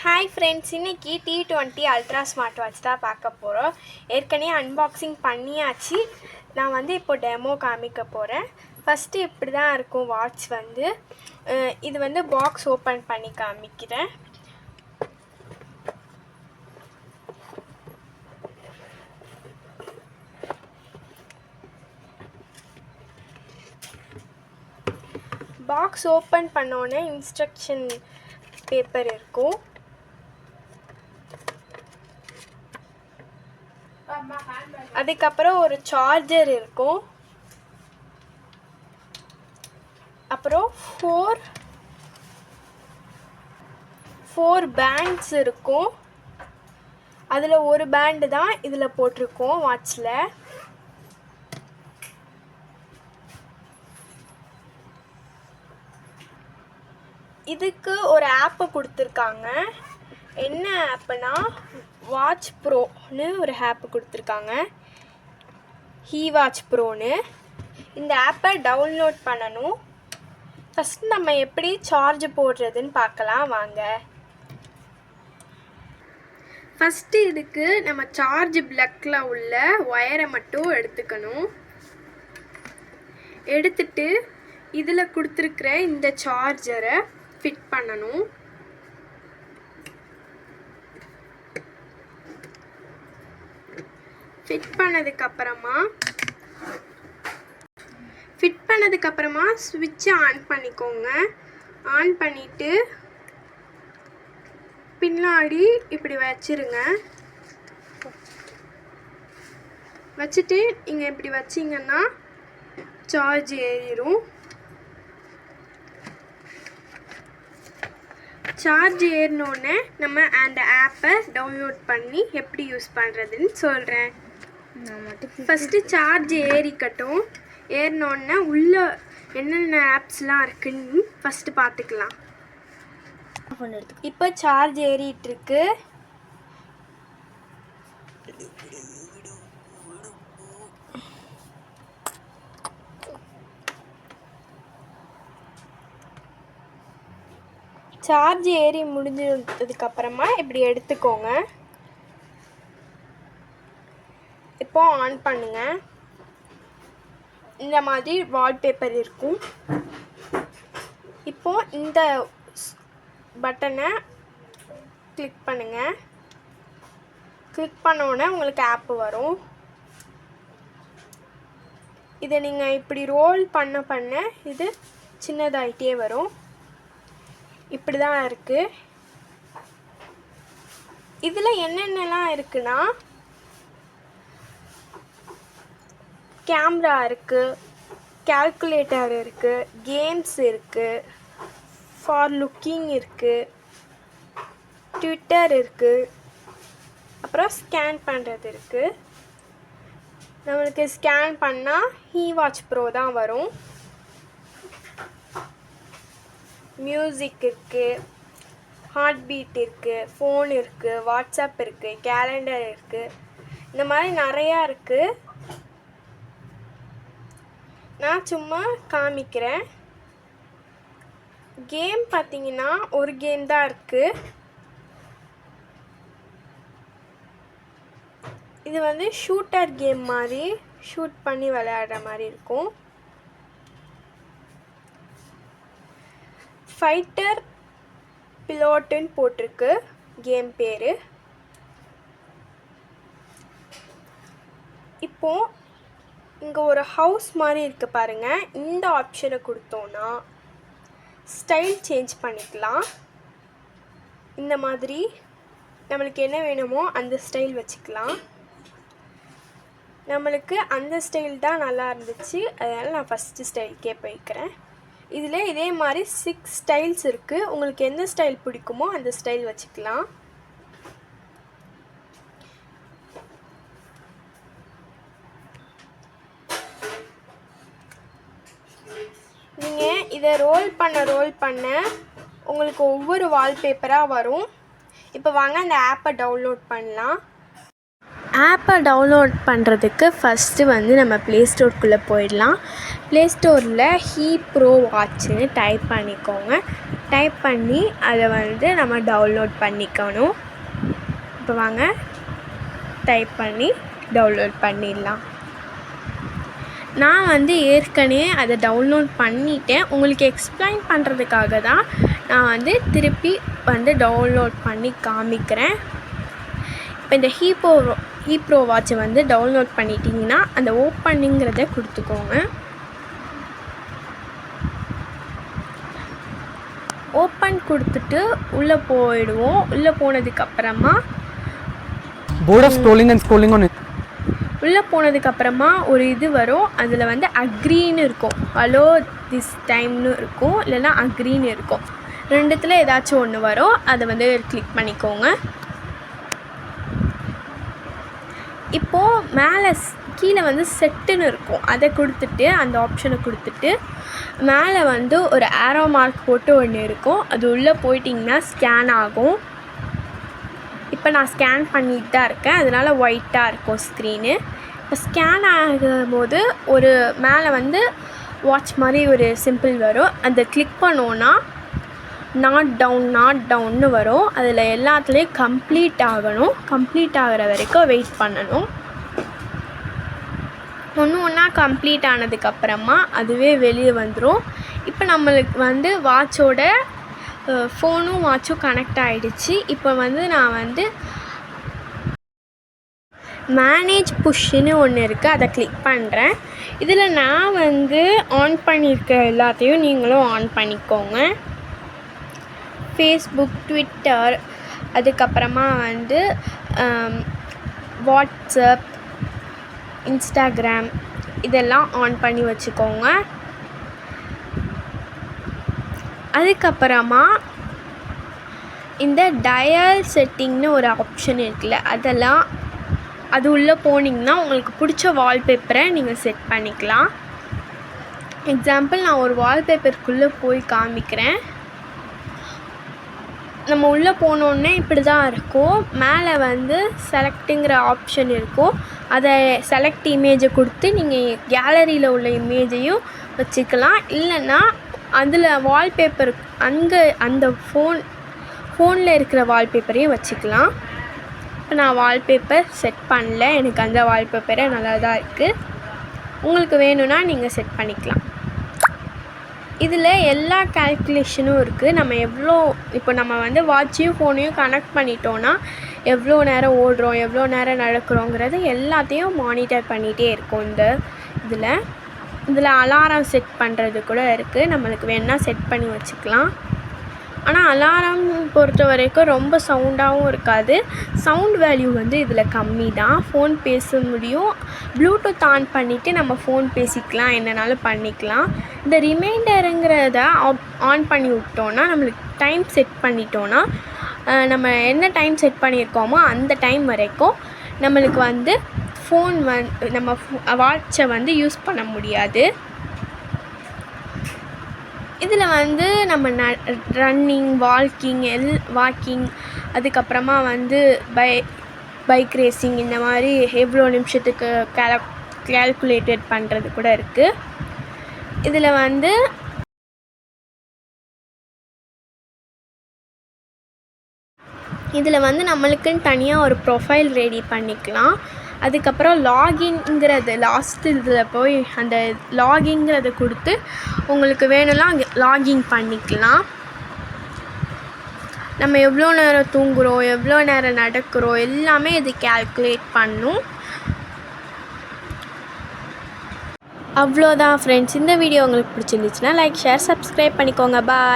Hi friends, இன்றைக்கி T20 ultra smart watch தான் பார்க்க போகிறோம். ஏற்கனவே அன்பாக்சிங் பண்ணியாச்சு. நான் இப்போ டெமோ காமிக்க போகிறேன். ஃபஸ்ட்டு இப்படி தான் இருக்கும் வாட்ச். இது பாக்ஸ் ஓப்பன் பண்ணி காமிக்கிறேன். பாக்ஸ் ஓப்பன் பண்ணோன்னே இன்ஸ்ட்ரக்ஷன் பேப்பர் இருக்கும். அதுக்கப்புறம் ஒரு சார்ஜர் இருக்கும். அப்புறம் ஃபோர் பேண்ட்ஸ் இருக்கும். அதில் ஒரு பேண்டு தான் இதில் போட்டிருக்கோம் வாட்சில். இதுக்கு ஒரு ஆப்பு கொடுத்துருக்காங்க. என்ன ஆப்புனா வாட்ச் ப்ரோன்னு ஒரு ஆப்பு கொடுத்துருக்காங்க, வாட்ச் ப்ரோன்னு. இந்த ஆப்பை டவுன்லோட் பண்ணணும். ஃபஸ்ட்டு நம்ம எப்படி சார்ஜ் போடுறதுன்னு பார்க்கலாம் வாங்க. ஃபஸ்ட்டு இதுக்கு நம்ம சார்ஜ் பிளக்கில் உள்ள ஒயரை மட்டும் எடுத்துக்கணும். எடுத்துட்டு இதில் கொடுத்துருக்குற இந்த சார்ஜரை ஃபிட் பண்ணணும். ஃபிட் பண்ணதுக்கப்புறமா ஸ்விட்சை ஆன் பண்ணிக்கோங்க. ஆன் பண்ணிவிட்டு பின்னாடி இப்படி வச்சிருங்க. வச்சுட்டு இங்கே இப்படி வச்சிங்கன்னா சார்ஜ் ஏறிடும். சார்ஜ் ஏறினோடனே நம்ம அந்த ஆப்பை டவுன்லோட் பண்ணி எப்படி யூஸ் பண்ணுறதுன்னு சொல்கிறேன். First charge ஏறிக்கட்டும். ஏறினோடனே உள்ளே என்னென்ன ஆப்ஸ்லாம் இருக்குன்னு ஃபஸ்ட்டு பார்த்துக்கலாம். இப்போ சார்ஜ் ஏறிட்டுருக்கு. சார்ஜ் ஏறி முடிஞ்சதுக்கப்புறமா இப்படி எடுத்துக்கோங்க. இப்போ ஆன் பண்ணுங்க. இந்த மாதிரி வால்பேப்பர் இருக்கும். இப்போ இந்த பட்டனை கிளிக் பண்ணுங்க. கிளிக் பண்ணோன்னே உங்களுக்கு ஆப்பு வரும். இதை நீங்கள் இப்படி ரோல் பண்ண இது சின்னதாகிட்டே வரும். இப்படி தான் இருக்குது. இதில் என்னென்னலாம் இருக்குன்னா கேமரா இருக்குது, கால்குலேட்டர் இருக்குது, கேம்ஸ் இருக்குது, ஃபார் லுக்கிங் இருக்குது, ட்விட்டர் இருக்குது, அப்புறம் ஸ்கேன் பண்ணுறது இருக்குது. நம்மளுக்கு ஸ்கேன் பண்ணால் வாட்ச் ப்ரோ தான் வரும். மியூசிக் இருக்குது, ஹார்ட் பீட் இருக்குது, ஃபோன் இருக்குது, வாட்ஸ்அப் இருக்குது, கேலண்டர் இருக்குது. இந்த மாதிரி நிறையா இருக்குது. நான் சும்மா காமிக்கிறேன். கேம் பார்த்தீங்கன்னா ஒரு கேம் தான் இருக்குது. இது ஷூட்டர் கேம் மாதிரி, ஷூட் பண்ணி விளையாடுற மாதிரி இருக்கும். ஃபைட்டர் பிலோட்டுன்னு போட்டிருக்கு கேம் பேர். இப்போது இங்கே ஒரு ஹவுஸ் மாதிரி இருக்குது பாருங்கள். இந்த ஆப்ஷனை கொடுத்தோன்னா ஸ்டைல் சேஞ்ச் பண்ணிக்கலாம். இந்த மாதிரி நம்மளுக்கு என்ன வேணுமோ அந்த ஸ்டைல் வச்சுக்கலாம். நம்மளுக்கு அந்த ஸ்டைல் தான் நல்லா இருந்துச்சு, அதனால் நான் ஃபஸ்ட்டு ஸ்டைலுக்கே போய்க்கிறேன். இதில் இதே மாதிரி 6 ஸ்டைல்ஸ் இருக்குது. உங்களுக்கு எந்த ஸ்டைல் பிடிக்குமோ அந்த ஸ்டைல் வச்சுக்கலாம். நீங்கள் இதை ரோல் பண்ண உங்களுக்கு ஒவ்வொரு வால்பேப்பராக வரும். இப்போ வாங்க அந்த ஆப்பை டவுன்லோட் பண்ணலாம். ஆப்பை டவுன்லோட் பண்ணுறதுக்கு ஃபஸ்ட்டு வந்து நம்ம ப்ளே ஸ்டோருக்குள்ளே போயிடலாம். ப்ளே ஸ்டோரில் ஹீப்ரோ வாட்ச்னு டைப் பண்ணிக்கோங்க. டைப் பண்ணி அதை வந்து நம்ம டவுன்லோட் பண்ணிக்கணும். இப்போ வாங்க டைப் பண்ணி டவுன்லோட் பண்ணிடலாம். நான் வந்து ஏற்கனவே அதை டவுன்லோட் பண்ணிட்டேன். உங்களுக்கு எக்ஸ்பிளைன் பண்ணுறதுக்காக தான் நான் வந்து திருப்பி வந்து டவுன்லோட் பண்ணி காமிக்கிறேன். இப்போ இந்த ஹீப்ரோ வாட்சை வந்து டவுன்லோட் பண்ணிட்டீங்கன்னா அந்த ஓப்பனிங்கிறத கொடுத்துக்கோங்க. ஓப்பன் கொடுத்துட்டு உள்ளே போயிடுவோம். உள்ளே போனதுக்கப்புறமா உள்ளே போனதுக்கப்புறமா ஒரு இது வரும். அதில் வந்து அக்ரின்னு இருக்கும், அலோ திஸ் டைம்னு இருக்கும், இல்லைன்னா அக்ரின்னு இருக்கும். ரெண்டுத்தில் ஏதாச்சும் ஒன்று வரும். அதை வந்து கிளிக் பண்ணிக்கோங்க. இப்போது மேலே கீழே வந்து செட்டுன்னு இருக்கும், அதை கொடுத்துட்டு அந்த ஆப்ஷனை கொடுத்துட்டு மேலே வந்து ஒரு ஆரோ மார்க் போட்டு ஒன்று இருக்கும். அது உள்ளே போயிட்டிங்கன்னா ஸ்கேன் ஆகும். இப்போ நான் ஸ்கேன் பண்ணிட்டு தான் இருக்கேன், அதனால் ஒயிட்டாக இருக்கும் ஸ்க்ரீனு. இப்போ ஸ்கேன் ஆகும்போது ஒரு மேலே வந்து வாட்ச் மாதிரி ஒரு சிம்பிள் வரும். அதை கிளிக் பண்ணோன்னா நாட் டவுன்னு வரும். அதில் எல்லாத்துலேயும் கம்ப்ளீட் ஆகணும். கம்ப்ளீட் ஆகிற வரைக்கும் வெயிட் பண்ணணும். ஒன்றா கம்ப்ளீட் ஆனதுக்கப்புறமா அதுவே வெளியே வந்துடும். இப்போ நம்மளுக்கு வந்து வாட்சோட ஃபோனும் வாட்சும் கனெக்ட் ஆகிடுச்சு. இப்போ வந்து நான் வந்து மேனேஜ் புஷ்ஷுன்னு ஒன்று இருக்குது, அதை கிளிக் பண்ணுறேன். இதில் நான் வந்து ஆன் பண்ணியிருக்க எல்லாத்தையும் நீங்களும் ஆன் பண்ணிக்கோங்க. ஃபேஸ்புக், ட்விட்டர், அதுக்கப்புறமா வந்து வாட்ஸ்அப், இன்ஸ்டாகிராம் இதெல்லாம் ஆன் பண்ணி வச்சுக்கோங்க. அதுக்கப்புறமா இந்த டயல் செட்டிங்னு ஒரு ஆப்ஷன் இருக்குல்ல, அது உள்ளே போனீங்கன்னா உங்களுக்கு பிடிச்ச வால்பேப்பரை நீங்கள் செட் பண்ணிக்கலாம். எக்ஸாம்பிள் நான் ஒரு வால்பேப்பருக்குள்ளே போய் காமிக்கிறேன். நம்ம உள்ளே போனோடனே இப்படி தான் இருக்கும். மேலே வந்து செலக்ட்டுங்கிற ஆப்ஷன் இருக்கும். அதை செலக்ட் இமேஜை கொடுத்து நீங்கள் கேலரியில் உள்ள இமேஜையும் வச்சுக்கலாம். இல்லைன்னா அதில் வால்பேப்பர் அந்த ஃபோனில் இருக்கிற வால்பேப்பரையும் வச்சுக்கலாம். இப்போ நான் வால்பேப்பர் செட் பண்ணல, எனக்கு அந்த வால்பேப்பரை நல்லா தான் இருக்குது. உங்களுக்கு வேணும்னா நீங்கள் செட் பண்ணிக்கலாம். இதில் எல்லா கால்குலேஷனும் இருக்குது. இப்போ நம்ம வந்து வாட்சையும் ஃபோனையும் கனெக்ட் பண்ணிட்டோன்னா எவ்வளோ நேரம் ஓடுறோம், எவ்வளோ நேரம் நடக்கிறோங்கிறது எல்லாத்தையும் மானிட்டர் பண்ணிகிட்டே இருக்கும். இதில் அலாரம் செட் பண்ணுறது கூட இருக்குது. நம்மளுக்கு வேணால் செட் பண்ணி வச்சுக்கலாம். ஆனால் அலாரம் பொறுத்த வரைக்கும் ரொம்ப சவுண்டாகவும் இருக்காது. சவுண்ட் வேல்யூ வந்து இதில் கம்மி தான். ஃபோன் பேச முடியும். ப்ளூடூத் ஆன் பண்ணிவிட்டு நம்ம ஃபோன் பேசிக்கலாம், என்னனாலும் பண்ணிக்கலாம். இந்த ரிமைண்டருங்கிறத ஆன் பண்ணி விட்டோன்னா நம்மளுக்கு டைம் செட் பண்ணிட்டோன்னா நம்ம என்ன டைம் செட் பண்ணியிருக்கோமோ அந்த டைம் வரைக்கும் நம்மளுக்கு வந்து நம்ம வாட்சை வந்து யூஸ் பண்ண முடியாது. இதில் வந்து நம்ம ரன்னிங், வாக்கிங், அதுக்கப்புறமா வந்து பைக் ரேசிங், இந்த மாதிரி எவ்வளோ நிமிஷத்துக்கு கால்குலேட்டட் பண்ணுறது கூட இருக்குது. இதில் வந்து நம்மளுக்குன்னு தனியாக ஒரு ப்ரொஃபைல் ரெடி பண்ணிக்கலாம். அதுக்கப்புறம் லாகின்ங்கிறது இதில் போய் அந்த லாகின்ங்கிறத கொடுத்து உங்களுக்கு வேணும்னா லாகின் பண்ணிக்கலாம். நம்ம எவ்வளோ நேரம் தூங்குகிறோம், எவ்வளோ நேரம் நடக்கிறோம் எல்லாமே இது கால்குலேட் பண்ணும். அவ்வளோதான் ஃப்ரெண்ட்ஸ். இந்த வீடியோ உங்களுக்கு பிடிச்சிருந்துச்சுன்னா லைக், ஷேர், சப்ஸ்கிரைப் பண்ணிக்கோங்க. பாய்.